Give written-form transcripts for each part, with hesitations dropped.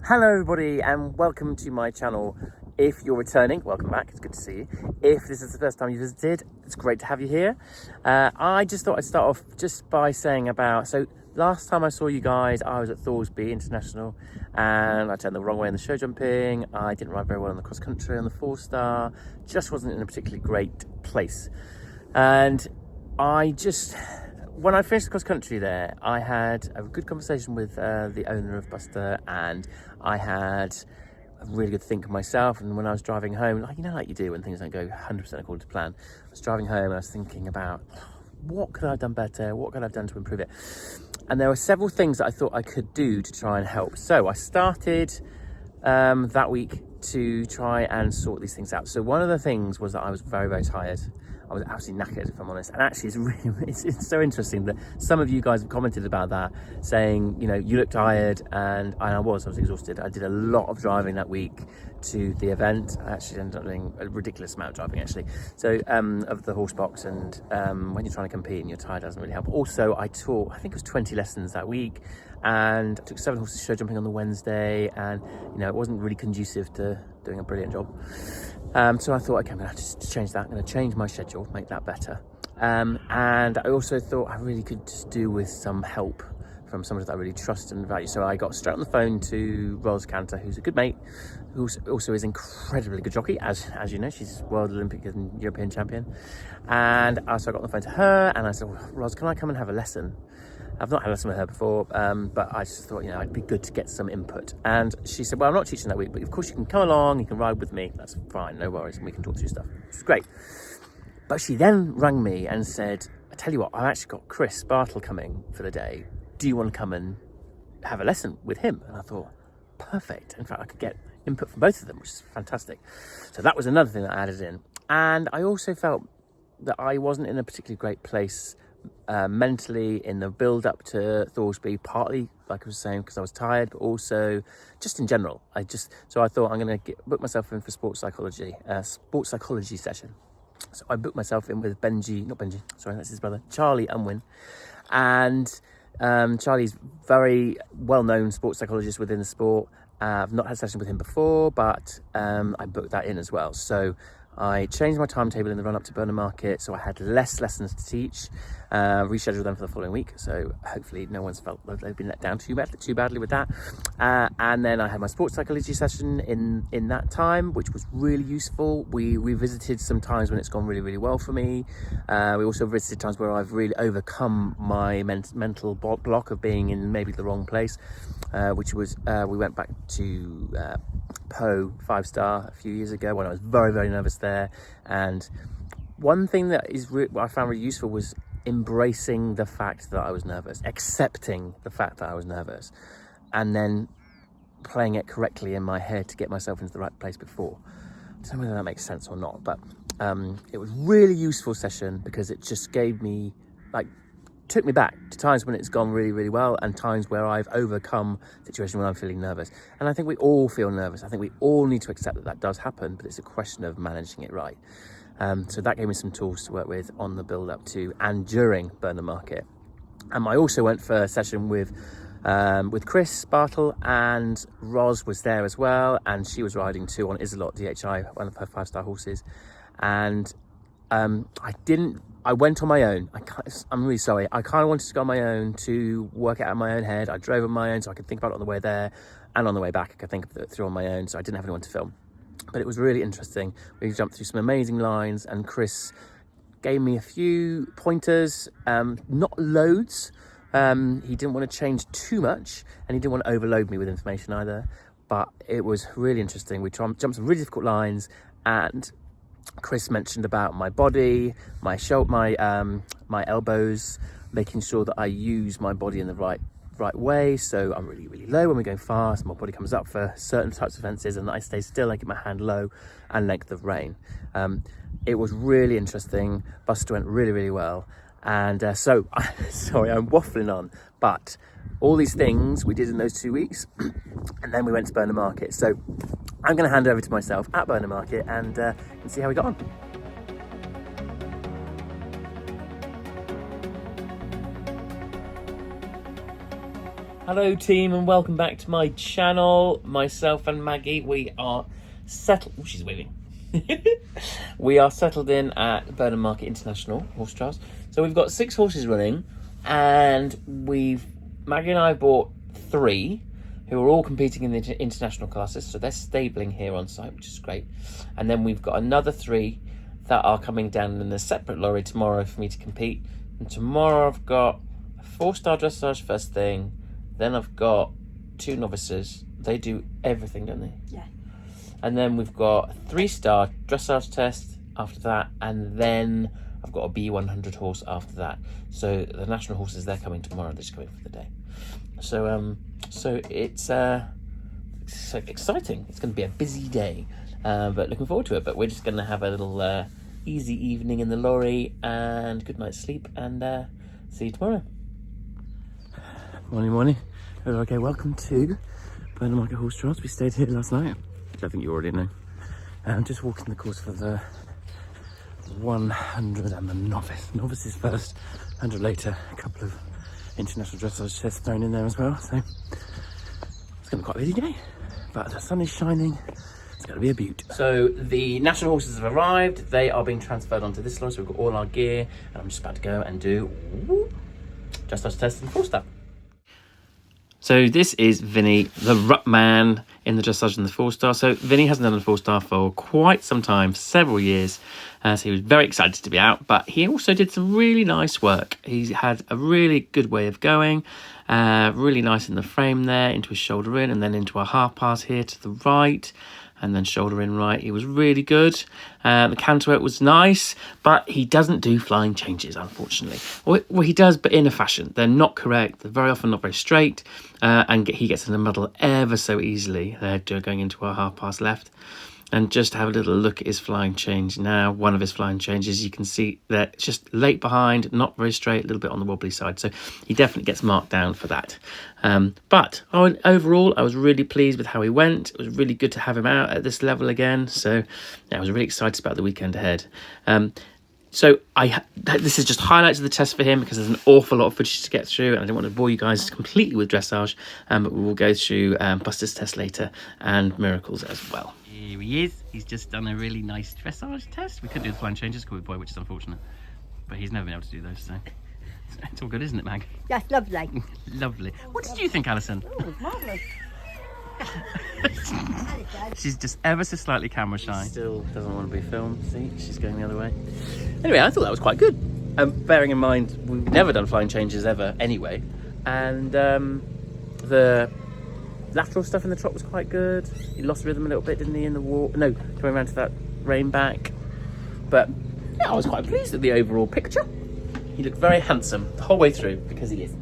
Hello everybody and welcome to my channel. If you're returning, welcome back, it's good to see you. If this is the first time you visited, it's great to have you here. I just thought I'd start off just by saying so last time I saw you guys, I was at Thoresby International and I turned the wrong way in the show jumping. I didn't ride very well on the cross country on the 4-star, just wasn't in a particularly great place. And when I finished the cross country there, I had a good conversation with the owner of Buster, and I had a really good think of myself. And when I was driving home, like you do when things don't go 100% according to plan, I was driving home and I was thinking about what could I have done better, what could I have done to improve it. And there were several things that I thought I could do to try and help. So I started that week to try and sort these things out. So one of the things was that I was very, very tired. I was absolutely knackered, if I'm honest. And actually, it's so interesting that some of you guys have commented about that, saying, you look tired, and I was exhausted. I did a lot of driving that week to the event. I actually ended up doing a ridiculous amount of driving, actually. So, of the horse box, and when you're trying to compete and you're tired, it doesn't really help. Also, I taught, I think it was 20 lessons that week, and I took 7 horses show jumping on the Wednesday, and it wasn't really conducive to doing a brilliant job. So I thought, okay, I'm gonna have to change that. I'm gonna change my schedule, make that better. And I also thought I really could just do with some help from somebody that I really trust and value. So I got straight on the phone to Ros Cantor, who's a good mate, who also is incredibly good jockey, as you know, she's world, Olympic and European champion. And so I got on the phone to her and I said, Ros, can I come and have a lesson? I've not had a lesson with her before, but I just thought, it'd be good to get some input. And she said, well, I'm not teaching that week, but of course you can come along, you can ride with me. That's fine, no worries, and we can talk through stuff, which is great. But she then rang me and said, I tell you what, I've actually got Chris Bartle coming for the day. Do you want to come and have a lesson with him? And I thought, perfect. In fact, I could get input from both of them, which is fantastic. So that was another thing that I added in. And I also felt that I wasn't in a particularly great place mentally in the build up to Thoresby, partly like I was saying because I was tired, but also just in general. So I thought I'm going to book myself in for sports psychology session. So I booked myself in with that's his brother, Charlie Unwin. And Charlie's very well-known sports psychologist within the sport. I've not had a session with him before, but I booked that in as well. So I changed my timetable in the run-up to Burnham Market, so I had less lessons to teach, rescheduled them for the following week, so hopefully no one's felt like they've been let down too badly with that. And then I had my sports psychology session in that time, which was really useful. We revisited some times when it's gone really, really well for me. We also visited times where I've really overcome my mental block of being in maybe the wrong place, which was, we went back to Po 5-star a few years ago when I was very, very nervous there. And one thing that what I found really useful was embracing the fact that I was nervous, accepting the fact that I was nervous, and then playing it correctly in my head to get myself into the right place before. I don't know whether that makes sense or not, but it was really useful session because it just gave me, took me back to times when it's gone really, really well and times where I've overcome situations when I'm feeling nervous. And I think we all feel nervous. I think we all need to accept that does happen, but it's a question of managing it right. So that gave me some tools to work with on the build up to and during Burnham Market. I also went for a session with Chris Bartle, and Ros was there as well, and she was riding too on Isolot DHI, one of her 5-star horses. And I went on my own. I'm really sorry. I kind of wanted to go on my own to work it out in my own head. I drove on my own so I could think about it on the way there, and on the way back I could think of it through on my own, so I didn't have anyone to film. But it was really interesting. We jumped through some amazing lines, and Chris gave me a few pointers, not loads. He didn't want to change too much, and he didn't want to overload me with information either. But it was really interesting. We jumped some really difficult lines, and Chris mentioned about my body, my shoulder, my elbows, making sure that I use my body in the right way. So I'm really, really low when we're going fast. My body comes up for certain types of fences, and I stay still. I keep my hand low and length of rein. It was really interesting. Buster went really, really well. And sorry, I'm waffling on, but all these things we did in those 2 weeks, and then we went to Burnham Market. So I'm going to hand over to myself at Burnham Market and see how we got on. Hello team and welcome back to my channel. Myself and Maggie, we are settled. Oh, she's waving. We are settled in at Burnham Market International Horse Trials. So we've got 6 horses running, and Maggie and I bought 3 who are all competing in the international classes. So they're stabling here on site, which is great. And then we've got another 3 that are coming down in a separate lorry tomorrow for me to compete. And tomorrow I've got a 4-star dressage first thing. Then I've got 2 novices. They do everything, don't they? Yeah. And then we've got a 3-star dressage test after that. And then I've got a B100 horse after that. So the national horses, they're coming tomorrow. They're just coming for the day. So it's so exciting. It's going to be a busy day, but looking forward to it. But we're just going to have a little easy evening in the lorry and good night's sleep, and see you tomorrow. Morning. Okay, welcome to Burnham Market Horse Trials. We stayed here last night, which I think you already know. I'm just walking the course for the 100 and the novice. Novice is first, 100 later, a couple of international dressage tests thrown in there as well. So it's going to be quite a busy day, but the sun is shining. It's going to be a beaut. So the national horses have arrived. They are being transferred onto this lorry. So we've got all our gear, and I'm just about to go and do dressage tests and 4-star. So this is Vinny, the rut man in the dressage and the 4-star. So Vinny hasn't done a 4-star for quite some time, several years. So he was very excited to be out, but he also did some really nice work. He had a really good way of going, really nice in the frame there, into his shoulder in, and then into a half pass here to the right, and then shoulder in right. He was really good. The canter work was nice, but he doesn't do flying changes, unfortunately. Well, he does, but in a fashion. They're not correct. They're very often not very straight, and he gets in the muddle ever so easily. They're going into a half pass left. And just have a little look at his flying change now. One of his flying changes, you can see that it's just late behind, not very straight, a little bit on the wobbly side. So he definitely gets marked down for that. But overall, I was really pleased with how he went. It was really good to have him out at this level again. So yeah, I was really excited about the weekend ahead. So this is just highlights of the test for him, because there's an awful lot of footage to get through, and I don't want to bore you guys completely with dressage. But we will go through Buster's test later and Miracle's as well. Here he is. He's just done a really nice dressage test. We couldn't do the flying changes, could we, boy, which is unfortunate. But he's never been able to do those, so it's all good, isn't it, Mag? That's lovely. Lovely. What did you think, Alison? Oh, it's marvellous. She's just ever so slightly camera shy. Still doesn't want to be filmed. See, she's going the other way. Anyway, I thought that was quite good. Bearing in mind, we've never done flying changes ever anyway. And the lateral stuff in the trot was quite good. He lost rhythm a little bit, didn't he, in the walk? No, coming around to that rein back. But yeah, I was quite pleased with the overall picture. He looked very handsome the whole way through, because he is.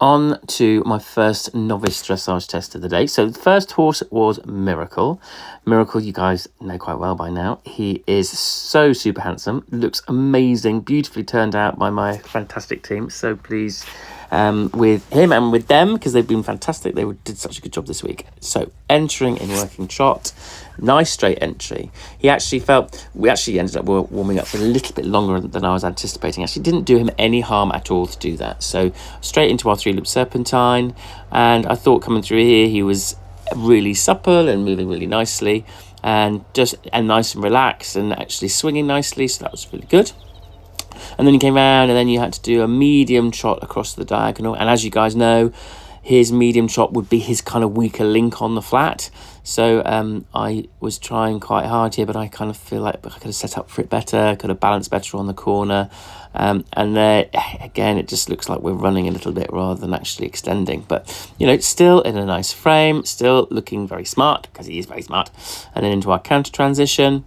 On to my first novice dressage test of the day. So the first horse was Miracle. Miracle, you guys know quite well by now. He is so super handsome, looks amazing, beautifully turned out by my fantastic team. So pleased with him and with them, because they've been fantastic. They did such a good job this week. So entering in working trot, nice straight entry. We actually ended up warming up for a little bit longer than I was anticipating. Actually didn't do him any harm at all to do that. So straight into our 3-loop serpentine, and I thought coming through here he was really supple and moving really nicely, and nice and relaxed, and actually swinging nicely, so that was really good. And then he came around, and then you had to do a medium trot across the diagonal. And as you guys know, his medium trot would be his kind of weaker link on the flat. So I was trying quite hard here, but I kind of feel like I could have set up for it better, could have balanced better on the corner. And there, again, it just looks like we're running a little bit rather than actually extending. But, you know, still in a nice frame, still looking very smart, because he is very smart. And then into our counter transition.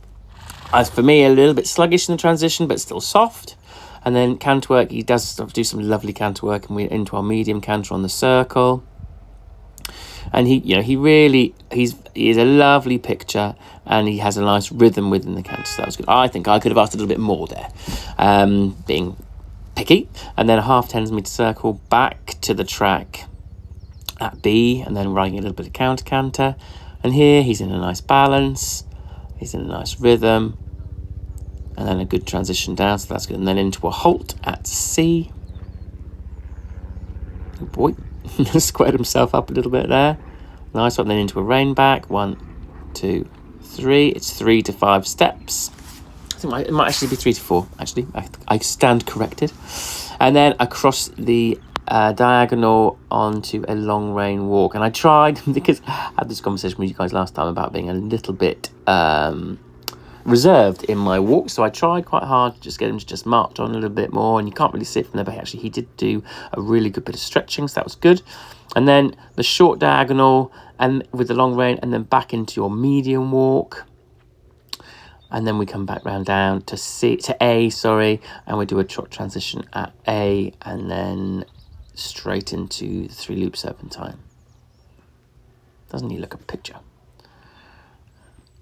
As for me, a little bit sluggish in the transition, but still soft. And then canter work, he does do some lovely canter work, and we're into our medium canter on the circle. And he is a lovely picture, and he has a nice rhythm within the canter, so that was good. I think I could have asked a little bit more there, being picky. And then a half 10-meter circle back to the track at B, and then riding a little bit of counter canter. And here he's in a nice balance, he's in a nice rhythm. And then a good transition down, so that's good. And then into a halt at C. Squared himself up a little bit there. Nice one. Then into a rein back. 1, 2, 3. It's 3 to 5 steps. I think it might actually be 3 to 4. Actually, I stand corrected. And then across the diagonal onto a long rein walk. And I tried, because I had this conversation with you guys last time about being a little bit reserved in my walk, so I tried quite hard to just get him to just march on a little bit more, and you can't really see it from there, but actually he did do a really good bit of stretching, so that was good. And then the short diagonal and with the long rein, and then back into your medium walk, and then we come back round down to A, and we do a trot transition at A, and then straight into 3-loop serpentine. Doesn't he look a picture?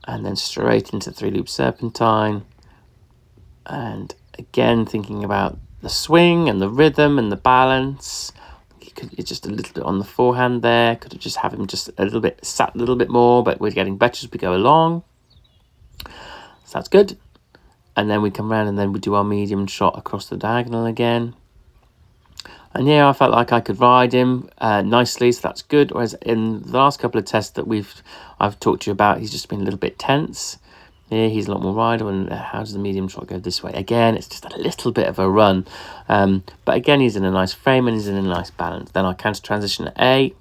And then straight into 3-loop serpentine, and again thinking about the swing and the rhythm and the balance. It's just a little bit on the forehand there. Could have just have him just a little bit sat a little bit more, but we're getting better as we go along, so that's good. And then we come around and then we do our medium trot across the diagonal again. And yeah, I felt like I could ride him nicely, so that's good. Whereas in the last couple of tests that I've talked to you about, he's just been a little bit tense. Yeah, he's a lot more rideable. And how does the medium trot go this way? Again, it's just a little bit of a run. But again, he's in a nice frame and he's in a nice balance. Then our counter transition at A.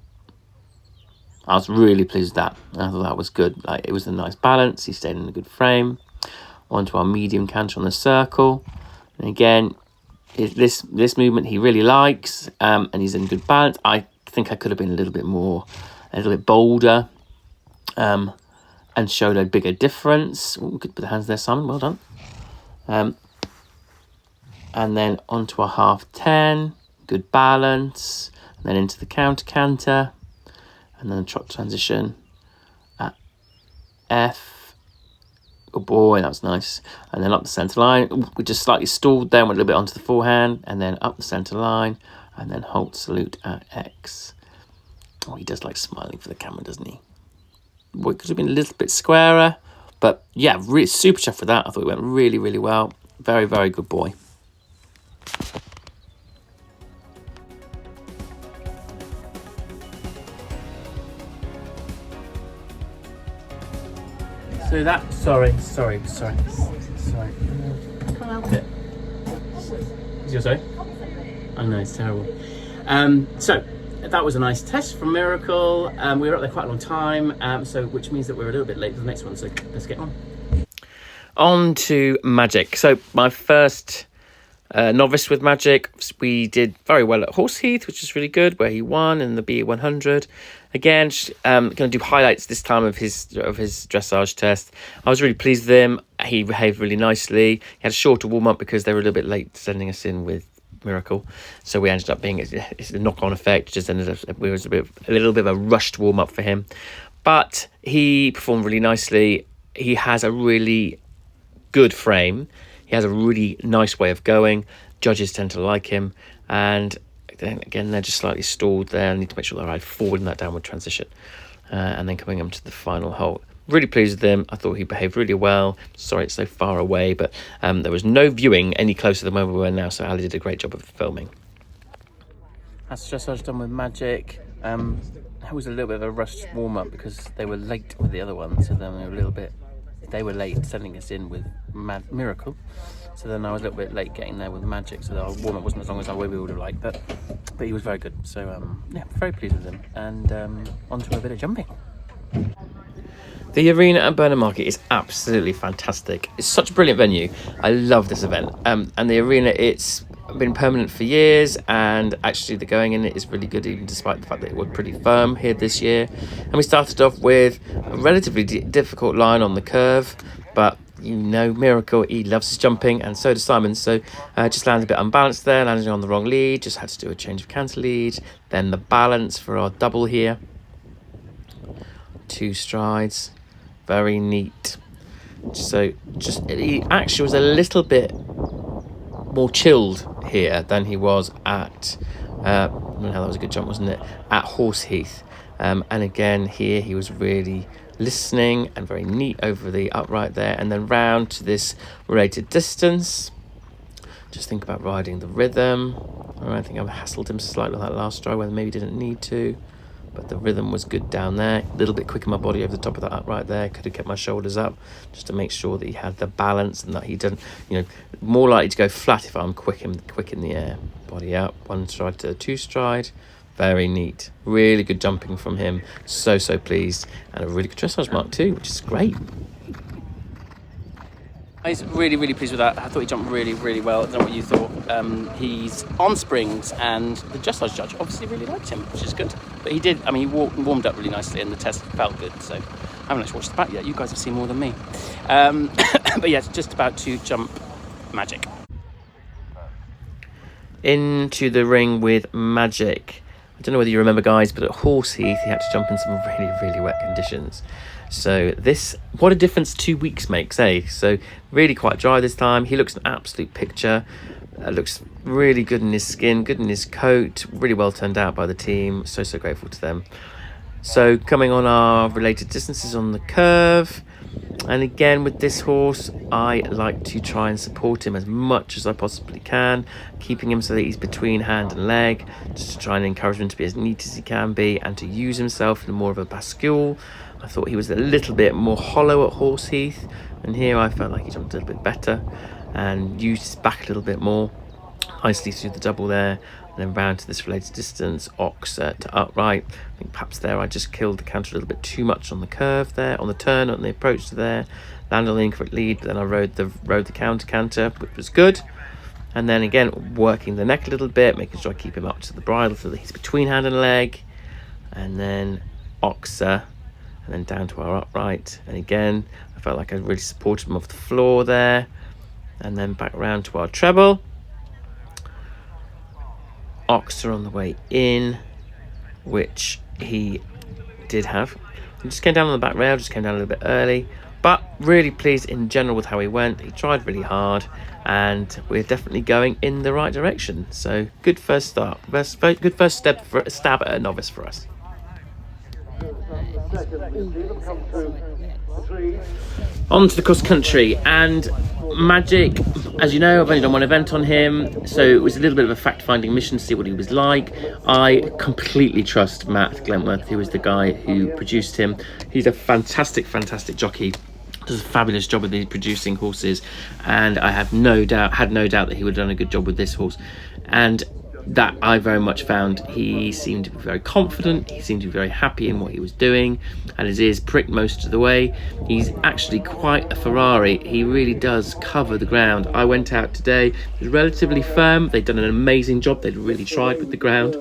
I was really pleased with that. I thought that was good. Like, it was a nice balance. He stayed in a good frame. Onto our medium canter on the circle. And again, this movement he really likes, and he's in good balance. I think I could have been a little bit bolder, and showed a bigger difference. Ooh, good put the hands there, Simon, well done. And then onto a half 10, good balance, and then into the counter canter, and then a trot transition at F. Oh boy, that was nice. And then up the centre line. We just slightly stalled there, went a little bit onto the forehand, and then up the centre line, and then halt salute at X. Oh, he does like smiling for the camera, doesn't he? Boy, it could have been a little bit squarer, but yeah, really super chuffed for that. I thought it went really, really well. Very, very good boy. So that, sorry. Come out it. Is yours sorry? I know, it's terrible. So that was a nice test from Miracle. We were up there quite a long time, which means that we're a little bit late for the next one. So let's get on. On to Magic. So my first novice with Magic, we did very well at Horseheath, which is really good, where he won in the B100. Again, going to do highlights this time of his dressage test. I was really pleased with him. He behaved really nicely. He had a shorter warm-up because they were a little bit late sending us in with Miracle. So we ended up being it's a knock-on effect. Just ended up, it was a little bit of a rushed warm-up for him. But he performed really nicely. He has a really good frame. He has a really nice way of going. Judges tend to like him. And then again, they're just slightly stalled there. I need to make sure they ride forward in that downward transition. And then coming up to the final hole. Really pleased with him. I thought he behaved really well. Sorry it's so far away, but there was no viewing any closer than where we were now, so Ali did a great job of filming. That's dressage done with Magic. It was a little bit of a rushed warm-up because they were late with the other one, so then they were late sending us in with Miracle. So then I was a little bit late getting there with Magic, so our warm-up wasn't as long as we would have liked, but he was very good. So yeah, very pleased with him. And on to a bit of jumping. The arena at Burnham Market is absolutely fantastic. It's such a brilliant venue. I love this event. And the arena, it's been permanent for years, and actually the going in it is really good, even despite the fact that it was pretty firm here this year. And we started off with a relatively difficult line on the curve, but you know Miracle, he loves his jumping, and so does Simon. So just landed a bit unbalanced there, landing on the wrong lead, just had to do a change of canter lead. Then the balance for our double here. 2 strides. Very neat. So he actually was a little bit more chilled here than he was at that was a good jump, wasn't it, at Horseheath. And again here he was really listening and very neat over the upright there, and then round to this related distance. Just think about riding the rhythm. I think I hassled him slightly on that last stride where maybe didn't need to, but the rhythm was good down there. A little bit quick in my body over the top of that upright there. Could have kept my shoulders up just to make sure that he had the balance and that he didn't, more likely to go flat if I'm quick in the air. Body up, 1 stride to 2 stride. Very neat. Really good jumping from him. So pleased. And a really good dressage mark too, which is great. I was really pleased with that. I thought he jumped really well. I don't know what you thought. He's on springs, and the dressage judge obviously really liked him, which is good. But he did, he warmed up really nicely and the test felt good. So I haven't actually watched the back yet. You guys have seen more than me. But yeah, it's just about to jump Magic. Into the ring with Magic. I don't know whether you remember, guys, but at Horseheath he had to jump in some really wet conditions. So what a difference 2 weeks makes, eh? So really quite dry this time. He looks an absolute picture. Looks really good in his skin, good in his coat. Really well turned out by the team. So grateful to them. So coming on our related distances on the curve. And again, with this horse, I like to try and support him as much as I possibly can, keeping him so that he's between hand and leg, just to try and encourage him to be as neat as he can be and to use himself in more of a bascule. I thought he was a little bit more hollow at Horseheath, and here I felt like he jumped a little bit better and used his back a little bit more, nicely through the double there, and then round to this related distance, Ox to upright. I think perhaps there I just killed the counter a little bit too much on the curve there, on the turn, on the approach to there, landed on the incorrect lead, but then I rode the counter, which was good. And then again, working the neck a little bit, making sure I keep him up to the bridle so that he's between hand and leg, and then Oxer, and then down to our upright. And again, I felt like I really supported him off the floor there, and then back round to our treble. Oxer on the way in, which he did have. He just came down on the back rail, just came down a little bit early, but really pleased in general with how he went. He tried really hard, and we're definitely going in the right direction. So good first start, good first step for a stab at a novice for us. On to the cross country, and Magic, as you know, I've only done one event on him, so it was a little bit of a fact-finding mission to see what he was like. I completely trust Matt Glentworth, who was the guy who produced him. He's a fantastic jockey. Does a fabulous job with producing horses, and I had no doubt that he would have done a good job with this horse. And that I very much found. He seemed to be very confident, he seemed to be very happy in what he was doing, and his ears pricked most of the way. He's actually quite a Ferrari. He really does cover the ground. I went out today, it was relatively firm. They'd done an amazing job, they'd really tried with the ground.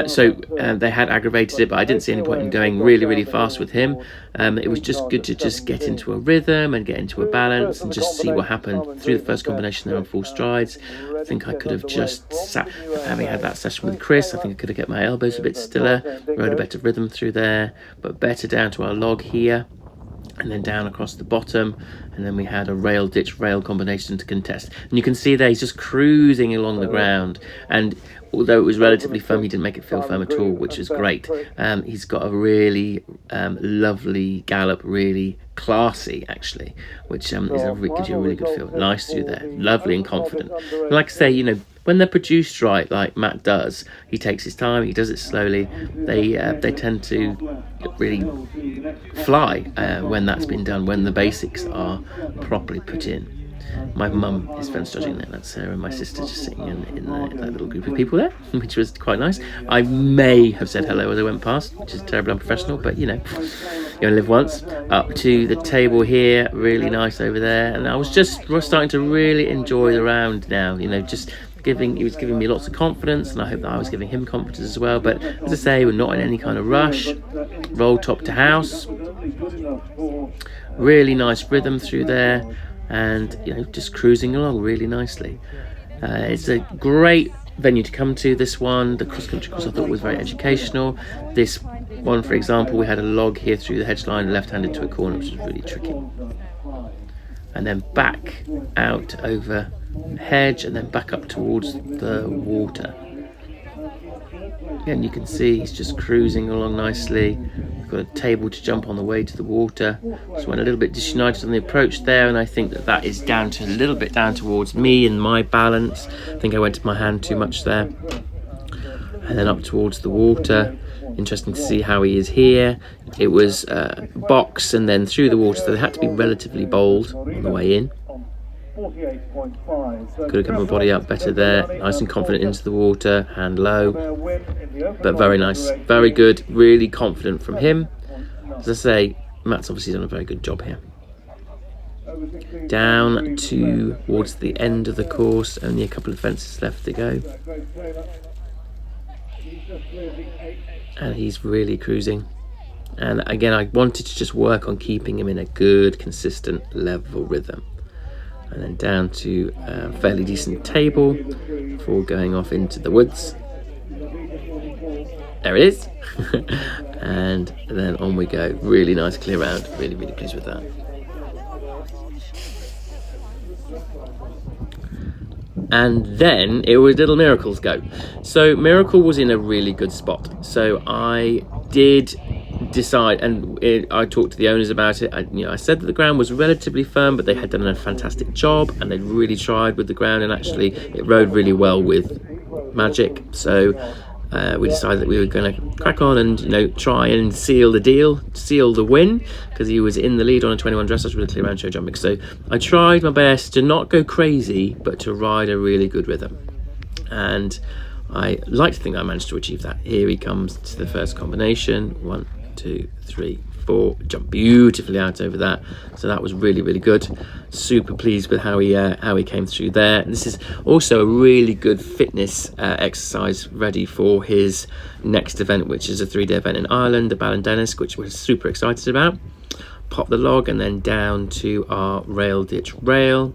So they had aggravated it, but I didn't see any point in going really fast with him. It was just good to just get into a rhythm and get into a balance and just see what happened. Through the first combination there on 4 strides, I think I could have just sat, having had that session with Chris, I think I could have kept my elbows a bit stiller, rode a better rhythm through there, but better down to our log here, and then down across the bottom, and then we had a rail ditch rail combination to contest. And you can see there he's just cruising along the ground, and although it was relatively firm, he didn't make it feel firm at all, which is great. He's got a really lovely gallop, really classy actually, which gives you a really good feel. Nice through there, lovely and confident. And like I say, you know, when they're produced right, like Matt does, he takes his time, he does it slowly. They tend to really fly when that's been done, when the basics are properly put in. My mum is fence judging there. That's her and my sister just sitting in that little group of people there, which was quite nice. I may have said hello as I went past, which is terribly unprofessional, but you know, you only live once. Up to the table here, really nice over there, and I was just starting to really enjoy the round now. You know, just he was giving me lots of confidence, and I hope that I was giving him confidence as well. But as I say, we're not in any kind of rush. Roll top to house, really nice rhythm through there, and you know, just cruising along really nicely. It's a great venue to come to, this one. The cross country course I thought was very educational. This one, for example, we had a log here through the hedge line, left-handed to a corner, which was really tricky, and then back out over hedge, and then back up towards the water. Again, you can see he's just cruising along nicely. got a table to jump on the way to the water. So went a little bit disunited on the approach there, and I think that is down to a little bit down towards me and my balance. I think I went to my hand too much there. And then up towards the water. Interesting to see how he is here. It was box and then through the water, so they had to be relatively bold on the way in. Could have got my body up better there. Nice and confident into the water, hand low. But very nice, very good, really confident from him. As I say, Matt's obviously done a very good job here. Down towards the end of the course, only a couple of fences left to go. And he's really cruising. And again, I wanted to just work on keeping him in a good, consistent, level rhythm. And then down to a fairly decent table before going off into the woods. There it is. And then on we go. Really nice clear round. Really, really pleased with that. And then it was Little Miracle's go. So Miracle was in a really good spot. So I did decide, and I talked to the owners about it. I said that the ground was relatively firm, but they had done a fantastic job, and they'd really tried with the ground, and actually it rode really well with Magic. So we decided that we were going to crack on and try and seal the deal, seal the win, because he was in the lead on a 21 dressage with a clear round show jumping. So I tried my best to not go crazy, but to ride a really good rhythm, and I like to think I managed to achieve that. Here he comes to the first combination. 1, 2, 3, 4. Jumped beautifully out over that. So that was really, really good. Super pleased with how he came through there. And this is also a really good fitness exercise ready for his next event, which is a 3-day event in Ireland, the Ballindennis, which we're super excited about. Pop the log and then down to our rail ditch rail.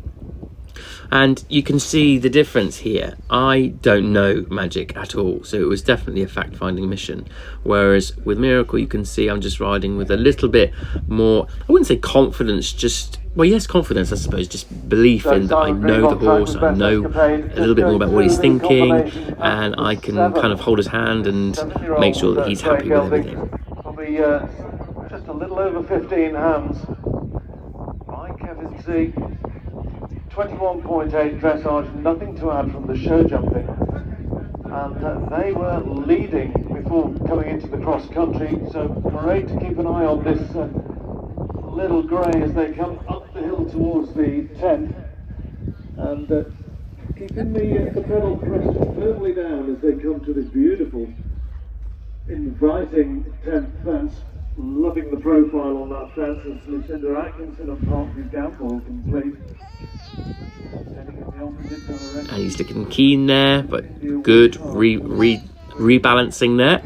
And you can see the difference here. I don't know Magic at all, so it was definitely a fact-finding mission. Whereas with Miracle, you can see I'm just riding with a little bit more, I wouldn't say confidence, just, well, yes, confidence, I suppose, just belief in that I know the horse, I know a little bit more about what he's thinking, and I can kind of hold his hand and make sure that he's happy with everything. Probably just a little over 15 hands. Right, Kevin Z. 21.8 dressage, nothing to add from the show jumping, and they were leading before coming into the cross country, so great to keep an eye on this little grey as they come up the hill towards the 10th, and keeping the pedal pressed firmly down as they come to this beautiful, inviting 10th fence. Loving the profile on that fence as Lucinda Atkinson and Parkview Gamble complete. And he's looking keen there, but good rebalancing there,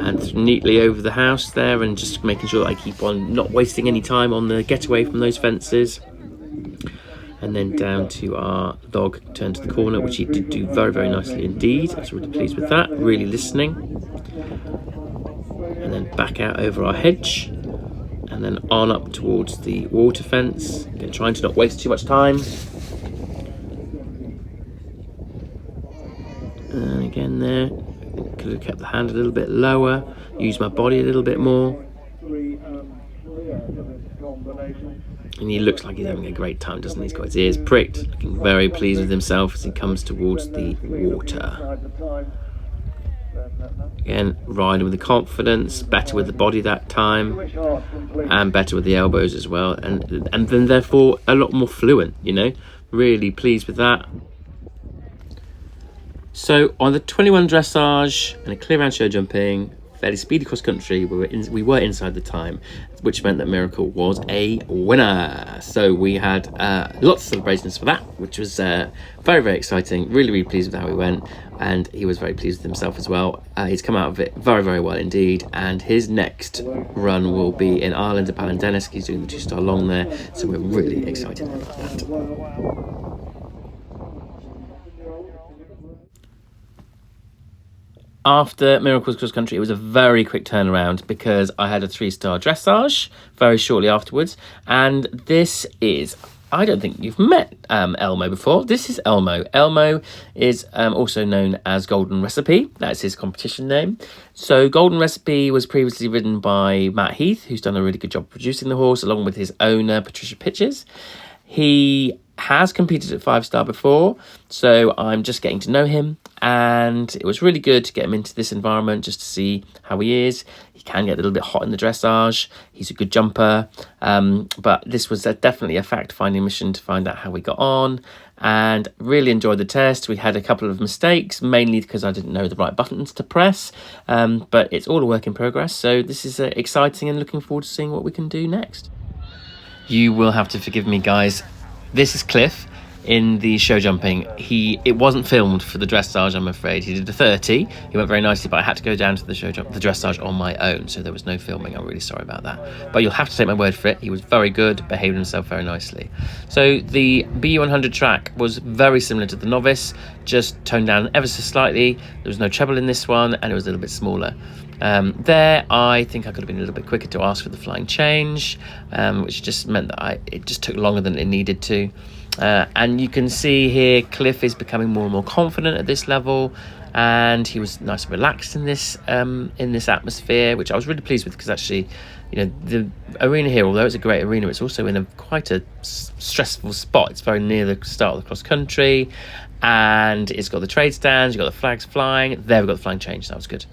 and neatly over the house there, and just making sure that I keep on not wasting any time on the getaway from those fences. And then down to our dog turn to the corner, which he did do very, very nicely indeed. I was really pleased with that, really listening. And then back out over our hedge, and then on up towards the water fence. Again, trying to not waste too much time. And again there, could have kept the hand a little bit lower, used my body a little bit more. And he looks like he's having a great time, doesn't he? He's got his ears pricked, looking very pleased with himself as he comes towards the water. Again, riding with the confidence, better with the body that time, and better with the elbows as well, and then therefore a lot more fluent, really pleased with that. So on the 21 dressage and a clear round show jumping, fairly speedy cross country, we were inside the time, which meant that Miracle was a winner. So we had lots of celebrations for that, which was very, very exciting. Really, really pleased with how he went, and he was very pleased with himself as well. He's come out of it very, very well indeed, and his next run will be in Ireland at Ballindennis. He's doing the 2-star long there, so we're really excited about that. After Miracle's cross country, it was a very quick turnaround because I had a 3-star dressage very shortly afterwards, and this is I don't think you've met Elmo before. This is Elmo. Elmo is also known as Golden Recipe. That's his competition name. So Golden Recipe was previously ridden by Matt Heath, who's done a really good job producing the horse, along with his owner, Patricia Pitches. He has competed at 5-star before, so I'm just getting to know him, and it was really good to get him into this environment just to see how he is. He can get a little bit hot in the dressage. He's a good jumper, but this was definitely a fact-finding mission to find out how we got on, and really enjoyed the test. We had a couple of mistakes, mainly because I didn't know the right buttons to press, but it's all a work in progress, so this is exciting and looking forward to seeing what we can do next. You will have to forgive me, guys. This is Cliff in the show jumping. It wasn't filmed for the dressage, I'm afraid. He did a 30. He went very nicely, but I had to go down to the dressage on my own, so there was no filming. I'm really sorry about that. But you'll have to take my word for it. He was very good, behaved himself very nicely. So the BU100 track was very similar to the Novice, just toned down ever so slightly. There was no treble in this one, and it was a little bit smaller. There, I think I could have been a little bit quicker to ask for the flying change, which just meant that it just took longer than it needed to. And you can see here, Cliff is becoming more and more confident at this level, and he was nice and relaxed in this atmosphere, which I was really pleased with, because actually, you know, the arena here, although it's a great arena, it's also in quite a stressful spot. It's very near the start of the cross country, and it's got the trade stands, you've got the flags flying. There we've got the flying change, that was good.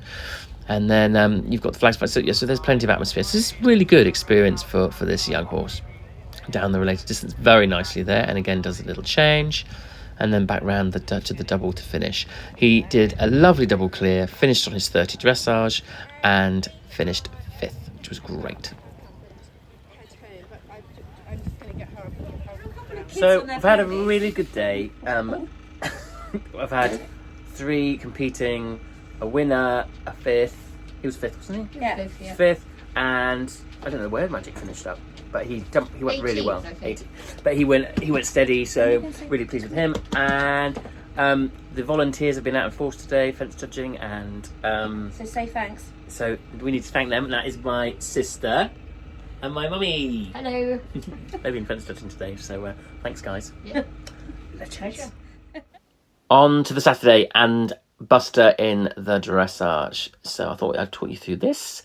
And then you've got the flags flying, so there's plenty of atmosphere. So this is a really good experience for this young horse. Down the related distance very nicely there, and again does a little change, and then back round to the double to finish. He did a lovely double clear, finished on his 30 dressage, and finished 5th, which was great. So I've had a really good day. I've had 3 competing, a winner, a 5th. He was 5th, wasn't he? Yeah. 5th, and I don't know where Magic finished up, but he went really well. 80. But he went steady, so really pleased with him. And the volunteers have been out in force today, fence judging, and so say thanks. So we need to thank them. And that is my sister and my mummy. Hello. They've been fence judging today, so thanks, guys. Yeah. Legends. On to the Saturday and Buster in the dressage. So I thought I'd talk you through this.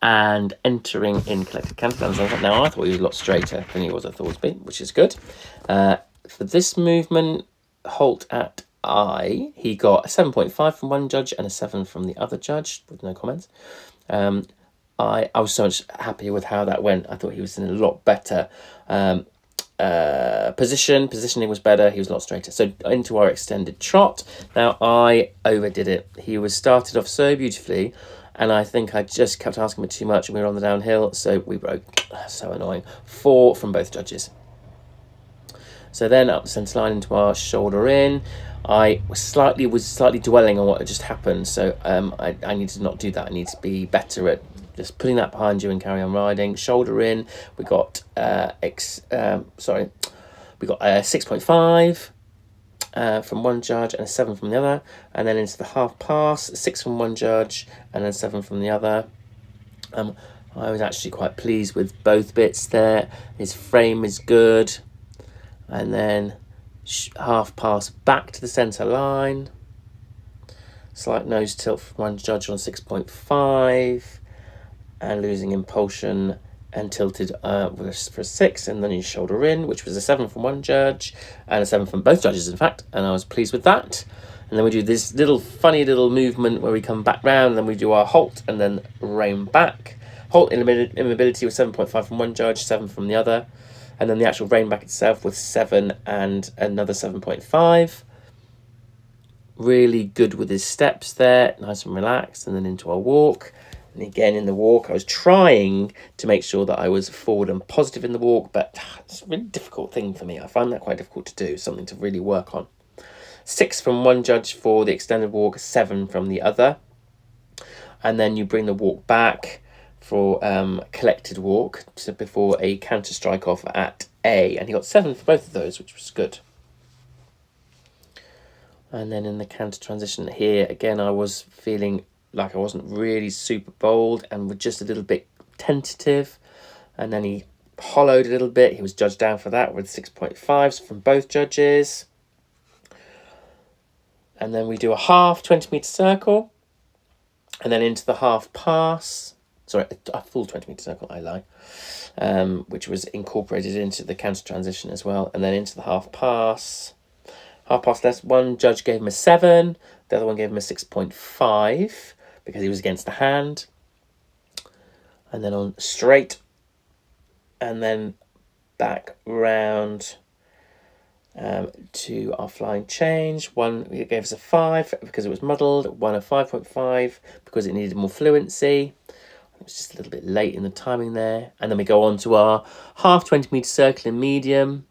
And entering in collected canterbury. Now I thought he was a lot straighter than he was at Thoresby, which is good. For this movement, halt at I, he got a 7.5 from one judge and a 7 from the other judge, with no comments. I was so much happier with how that went. I thought he was in a lot better positioning was better. He was a lot straighter. So into our extended trot. Now I overdid it. He was started off so beautifully, and I think I just kept asking him too much, and we were on the downhill, so we broke. So annoying. 4 from both judges. So then up the centre line into our shoulder in. I was slightly dwelling on what had just happened, so I need to not do that. I need to be better at just putting that behind you and carry on riding. Shoulder in. We got we got 6.5. From one judge and a 7 from the other, and then into the half pass, 6 from one judge and then 7 from the other. I was actually quite pleased with both bits there. His frame is good, and then half pass back to the centre line, slight nose tilt from one judge on 6.5, and losing impulsion and tilted for a 6, and then you shoulder in, which was a 7 from one judge and a 7 from both judges, in fact, and I was pleased with that. And then we do this funny little movement where we come back round, and then we do our halt and then rein back. Halt immobility was 7.5 from one judge, 7 from the other, and then the actual rein back itself was 7 and another 7.5. Really good with his steps there, nice and relaxed, and then into our walk. And again, in the walk, I was trying to make sure that I was forward and positive in the walk, but it's a really difficult thing for me. I find that quite difficult to do, something to really work on. 6 from one judge for the extended walk, 7 from the other. And then you bring the walk back for collected walk before a canter strike off at A. And he got 7 for both of those, which was good. And then in the canter transition here, again, I was feeling like I wasn't really super bold and was just a little bit tentative, and then he hollowed a little bit. He was judged down for that with 6.5s from both judges. And then we do a half 20-metre circle. And then into the half pass. Sorry, a full 20-metre circle, I lie. Which was incorporated into the counter transition as well. And then into the half pass. Half pass less. One judge gave him a 7. The other one gave him a 6.5 because he was against the hand. And then on straight. And then back round to our flying change. One gave us a 5 because it was muddled. One a 5.5 because it needed more fluency. It was just a little bit late in the timing there. And then we go on to our half 20-metre circle in medium.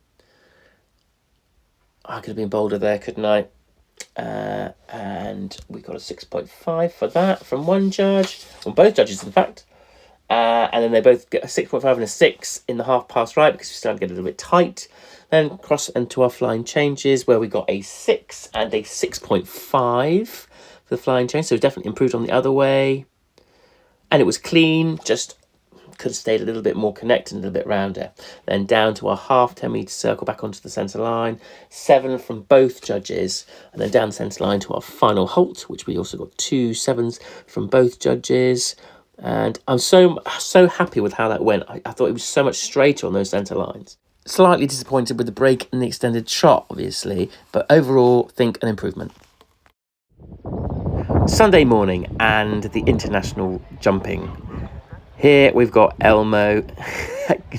I could have been bolder there, couldn't I? And we got a 6.5 for that from one judge. Well, both judges, in fact. And then they both get a 6.5 and a 6 in the half pass right because we started to get a little bit tight. Then cross into our flying changes where we got a 6 and a 6.5 for the flying change. So we definitely improved on the other way. And it was clean, just could have stayed a little bit more connected and a little bit rounder. Then down to our half 10-metre circle back onto the centre line. 7 from both judges. And then down the centre line to our final halt, which we also got 2 7s from both judges. And I'm so happy with how that went. I thought it was so much straighter on those centre lines. Slightly disappointed with the break and the extended shot, obviously, but overall, think an improvement. Sunday morning and the international jumping. Here we've got Elmo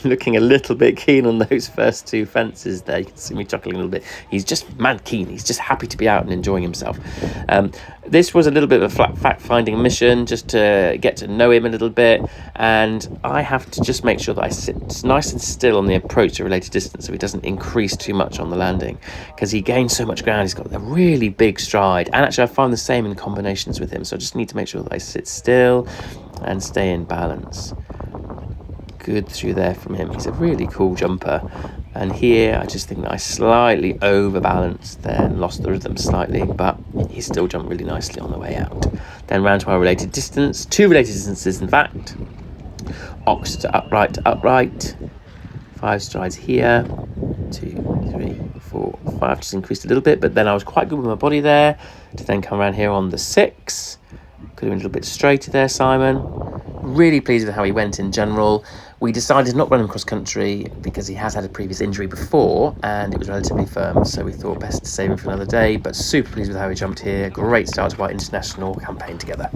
looking a little bit keen on those first 2 fences there. You can see me chuckling a little bit. He's just mad keen. He's just happy to be out and enjoying himself. This was a little bit of a fact-finding mission just to get to know him a little bit. And I have to just make sure that I sit nice and still on the approach to related distance so he doesn't increase too much on the landing. Because he gains so much ground. He's got a really big stride. And actually I find the same in combinations with him. So I just need to make sure that I sit still and stay in balance. Good through there from him. He's a really cool jumper. And here I just think that I slightly overbalanced there and lost the rhythm slightly, but he still jumped really nicely on the way out. Then round to our related distance, 2 related distances in fact. Ox to upright. 5 strides here. 2, 3, 4, 5. Just increased a little bit, but then I was quite good with my body there to then come around here on the 6. Could have been a little bit straighter there, Simon. Really pleased with how he went in general. We decided not to run him cross country because he has had a previous injury before and it was relatively firm, so we thought best to save him for another day, but super pleased with how he jumped here. Great start to our international campaign together.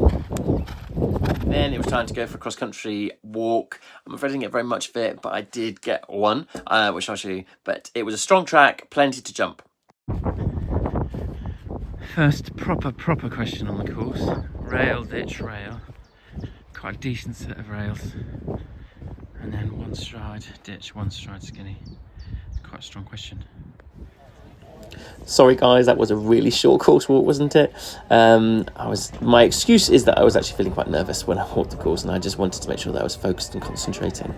Then it was time to go for a cross country walk. I'm afraid I didn't get very much of it, but I did get one, which I'll show you. But it was a strong track, plenty to jump. First proper question on the course. Rail, ditch, rail. Quite a decent set of rails. And then 1 stride, ditch, 1 stride, skinny. Quite a strong question. Sorry guys, that was a really short course walk, wasn't it? My excuse is that I was actually feeling quite nervous when I walked the course and I just wanted to make sure that I was focused and concentrating.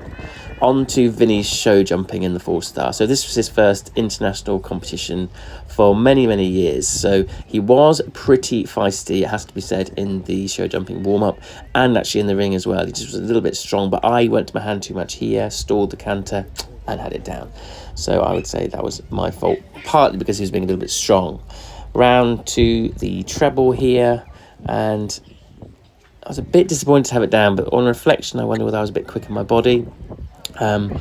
On to Vinny's show jumping in the 4-star. So this was his first international competition for many years. So he was pretty feisty, it has to be said, in the show jumping warm-up and actually in the ring as well. He just was a little bit strong, but I went to my hand too much here, stalled the canter and had it down. So I would say that was my fault, partly because he was being a little bit strong. Round to the treble here, and I was a bit disappointed to have it down, but on reflection I wonder whether I was a bit quick in my body. And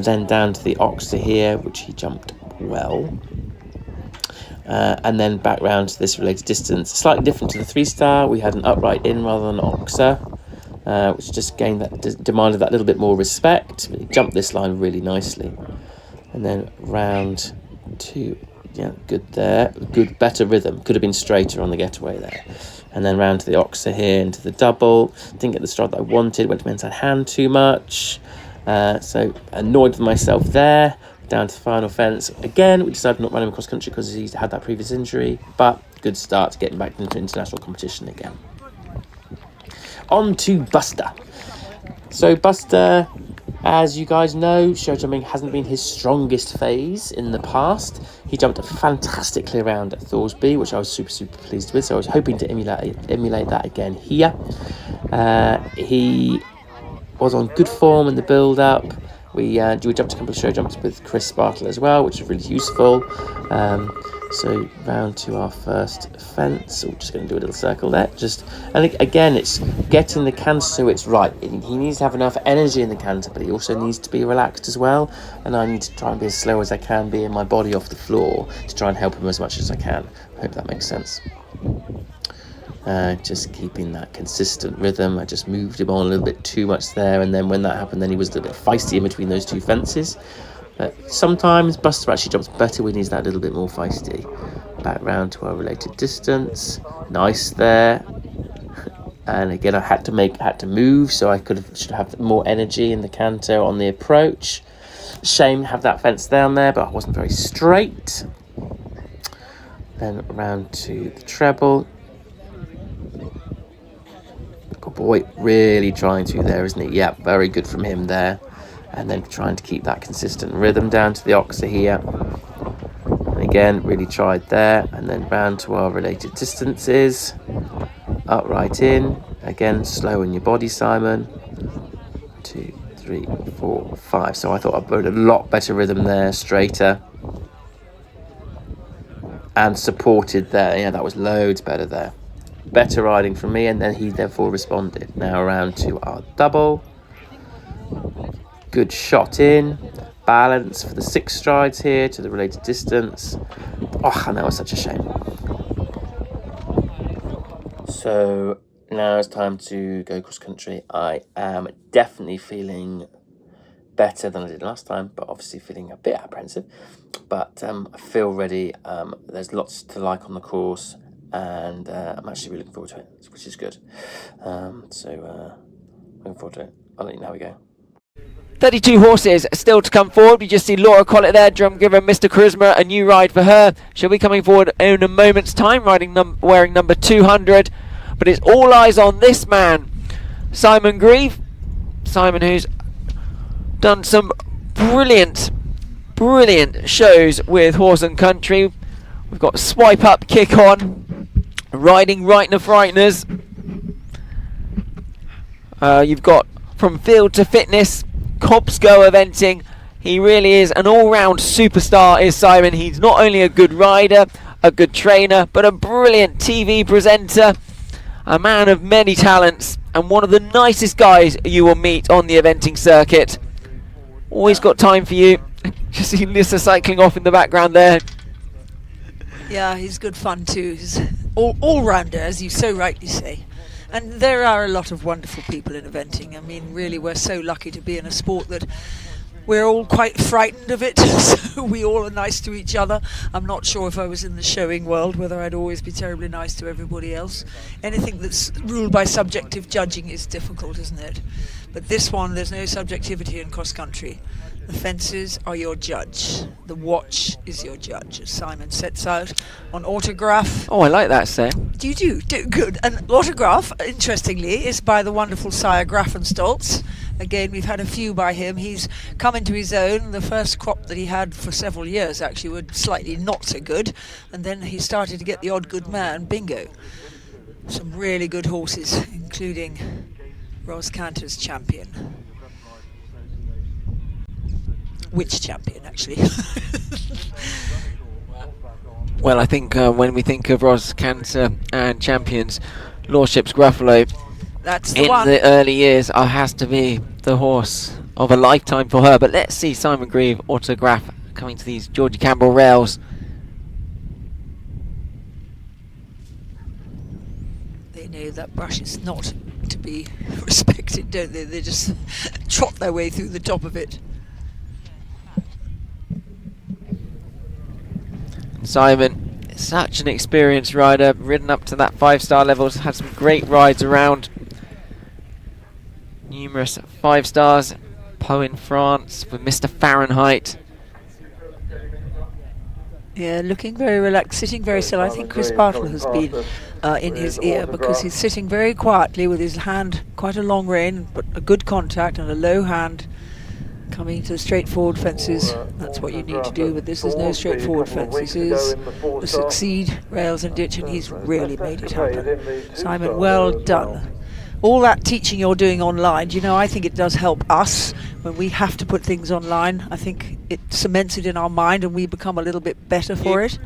then down to the oxer here, which he jumped well. And then back round to this related distance, slightly different to the 3-star. We had an upright in rather than an oxer, which just gained that, demanded that little bit more respect. But he jumped this line really nicely. And then round to, yeah, good there. Good, better rhythm. Could have been straighter on the getaway there. And then round to the oxer here into the double. Didn't get the stride that I wanted. Went to my inside hand too much. So annoyed with myself there. Down to the final fence. Again, we decided not to run him across country because he's had that previous injury. But good start to getting back into international competition again. On to Buster. So Buster, as you guys know, show jumping hasn't been his strongest phase in the past. He jumped fantastically around at Thoresby, which I was super pleased with. So I was hoping to emulate that again here. He was on good form in the build-up, We jumped a couple of show jumps with Chris Bartle as well, which was really useful. So round to our first fence. We're just going to do a little circle there. And again, it's getting the canter so it's right. He needs to have enough energy in the canter, but he also needs to be relaxed as well. And I need to try and be as slow as I can be in my body off the floor to try and help him as much as I can. I hope that makes sense. Just keeping that consistent rhythm. I just moved him on a little bit too much there, and then when that happened, then he was a little bit feisty in between those two fences. But sometimes Buster actually jumps better when he's that little bit more feisty. Back round to our related distance. Nice there. And again, I had to move, so I should have more energy in the canter on the approach. Shame to have that fence down there, but I wasn't very straight. Then round to the treble. Good boy, really trying to there, isn't he? Yeah, very good from him there. And then trying to keep that consistent rhythm down to the oxer here. And again, really tried there. And then round to our related distances. Upright in. Again, slow in your body, Simon. 2, 3, 4, 5. So I thought I put a lot better rhythm there, straighter. And supported there. Yeah, that was loads better there. Better riding from me, and then he therefore responded. Now around to our double. Good shot in. Balance for the 6 strides here to the related distance. Oh, and that was such a shame. So now it's time to go cross country. I am definitely feeling better than I did last time, but obviously feeling a bit apprehensive. But I feel ready. There's lots to like on the course, and I'm actually really looking forward to it, which is good. Looking forward to it. I'll let you know how we go. 32 horses still to come forward. We just see Laura Collett there, drum giver Mr. Charisma, a new ride for her. She'll be coming forward in a moment's time, wearing number 200. But it's all eyes on this man, Simon Grieve. Simon, who's done some brilliant shows with Horse and Country. We've got Swipe Up, Kick On, Riding Rightner Frighteners. You've got From Field to Fitness, Cobbs Go Eventing. He really is an all-round superstar, is Simon. He's not only a good rider, a good trainer, but a brilliant TV presenter, a man of many talents, and one of the nicest guys you will meet on the eventing circuit. Always got time for you. Just see Lisa cycling off in the background there. Yeah, he's good fun too. He's all-rounder, as you so rightly say. And there are a lot of wonderful people in eventing. I mean, really, we're so lucky to be in a sport that we're all quite frightened of it, so we all are nice to each other. I'm not sure if I was in the showing world whether I'd always be terribly nice to everybody else. Anything that's ruled by subjective judging is difficult, isn't it? But this one, there's no subjectivity in cross country. The fences are your judge. The watch is your judge, as Simon sets out on Autograph. Oh, I like that saying. You do good. And Autograph, interestingly, is by the wonderful Sire Grafenstolz. Again, we've had a few by him. He's come into his own. The first crop that he had for several years actually were slightly not so good, and then he started to get the odd good man. Bingo. Some really good horses, including Ros Cantor's champion. Which champion, actually? Well, I think when we think of Ros Cantor and champions, Lordship's Gruffalo, that's the in one. the early years, has to be the horse of a lifetime for her. But let's see Simon Grieve Autograph coming to these Georgie Campbell rails. They know that brush is not to be respected, don't they? They just trot their way through the top of it. Simon, such an experienced rider, ridden up to that 5-star levels, had some great rides around. Numerous 5 stars, Pau in France with Mr. Fahrenheit. Yeah, looking very relaxed, sitting very still. I think Chris Bartle has been in his ear, because he's sitting very quietly with his hand, quite a long rein, but a good contact and a low hand. Coming to straightforward fences, that's what you need to do, but this is no straightforward fence. This is the Succeed rails and ditch, and he's really made it happen. Simon, well done. All that teaching you're doing online, you know, I think it does help us when we have to put things online, I think it cements it in our mind and we become a little bit better for it.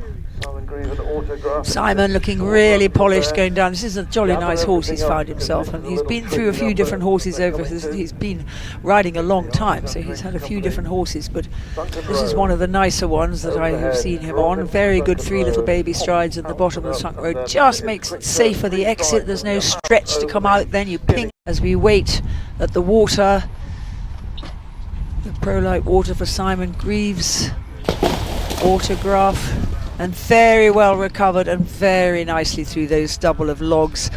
Simon looking really polished going down. This is a jolly nice horse he's found himself, and he's been through a few different horses he's been riding a long time, so he's had a few different horses, but this is one of the nicer ones that I have seen him on. Very good 3 little baby strides at the bottom of the trunk road, just makes it safer the exit. There's no stretch to come out, then you ping as we wait at the water, the Pro-Light water for Simon Greaves autograph. And very well recovered and very nicely through those double of logs.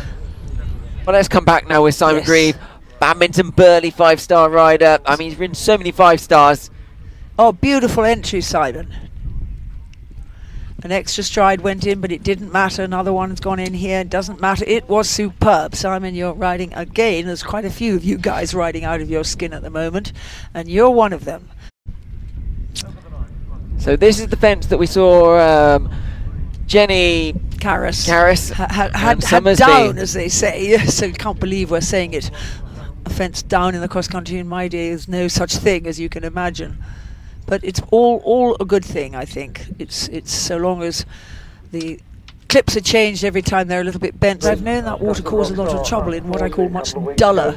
Well, let's come back now with Simon Grieve. Badminton Burley 5-star rider. I mean, he's ridden so many 5-stars. Oh, beautiful entry, Simon. An extra stride went in, but it didn't matter. Another one's gone in here. It doesn't matter. It was superb. Simon, you're riding again. There's quite a few of you guys riding out of your skin at the moment, and you're one of them. So this is the fence that we saw Jenny Carris had down, as they say. So you can't believe we're saying it. A fence down in the cross country in my day is no such thing, as you can imagine. But it's all a good thing, I think. It's so long as the clips are changed every time they're a little bit bent. I've known that water cause a lot of trouble in what I call much duller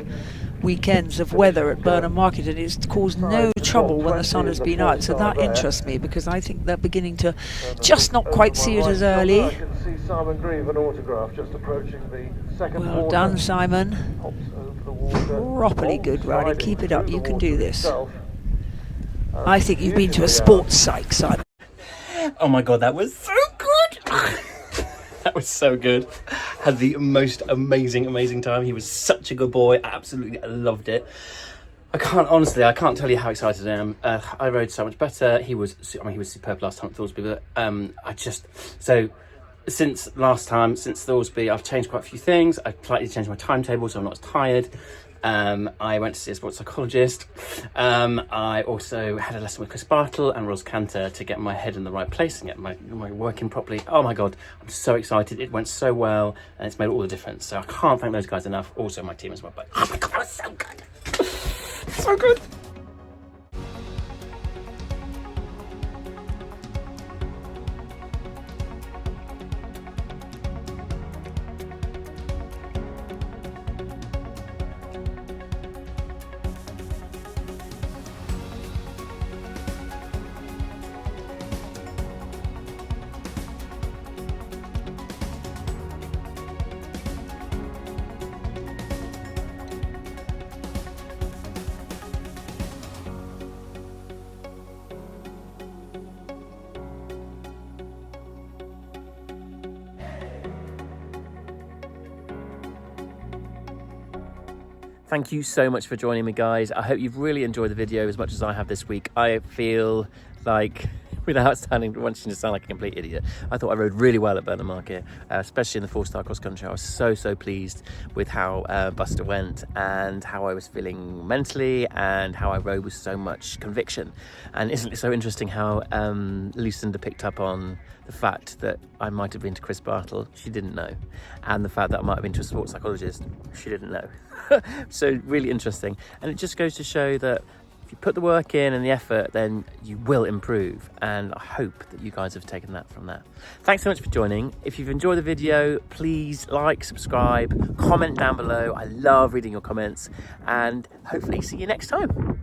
weekends of weather at Burnham Market, and it's caused no trouble when the sun has been out, so that interests me because I think they're beginning to just not quite see it as early. Well done, Simon. Properly good riding. Keep it up. You can do this. I think you've been to a sports psych, Simon. Oh my god, that was so good. That was so good. Had the most amazing time. He was such a good boy. Absolutely loved it. I can't tell you how excited I am. I rode so much better. He was superb last time at Thoresby, but since Thoresby, I've changed quite a few things. I've slightly changed my timetable so I'm not as tired. I went to see a sports psychologist. I also had a lesson with Chris Bartle and Ros Cantor to get my head in the right place and get my working properly. Oh my god, I'm so excited. It went so well and it's made all the difference. So I can't thank those guys enough. Also my team as well. But oh my god, it was so good. So good. Thank you so much for joining me, guys. I hope you've really enjoyed the video as much as I have this week. I feel like, without wanting to sound like a complete idiot, I thought I rode really well at Burnham Market, especially in the 4-star cross country. I was so pleased with how Buster went and how I was feeling mentally and how I rode with so much conviction. And isn't it so interesting how Lucinda picked up on the fact that I might have been to Chris Bartle, she didn't know, and the fact that I might have been to a sports psychologist, she didn't know. So really interesting, and it just goes to show that if you put the work in and the effort, then you will improve, and I hope that you guys have taken that from that. Thanks so much for joining. If you've enjoyed the video, please like, subscribe, comment down below. I love reading your comments, and hopefully see you next time.